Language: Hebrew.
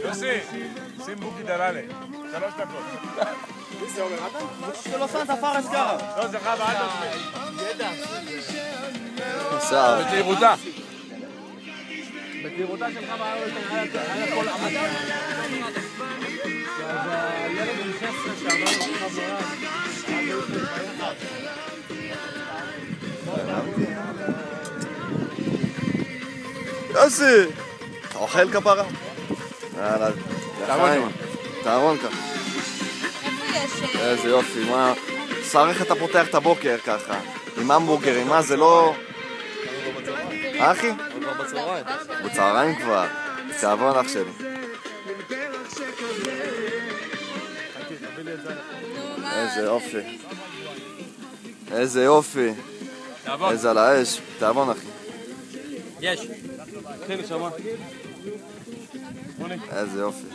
יוסי, שים בוקי דלאלה. 3 דקות. מי זה אומר אתה? זה לא סנטה פארס קרה. לא, זה חווה, אל תשמע. ידע. בסדר. בצעירותה. בצעירותה שלך היה כל עמדה. הילד עם 16 שעבר לרחב נורא. יוסי! אתה אוכל כפרה? יאללה, לחיים. תארון ככה. איזה יופי, מה... סערך אתה פותח את הבוקר ככה, עם המבורגר, עם מה זה לא... אחי? כבר בצהריים. בצהריים כבר. תאבון אח שלי. איזה יופי. איזה יופי. איזה על האש. תאבון אחי. יש. כן, נשמה. איזה יופי.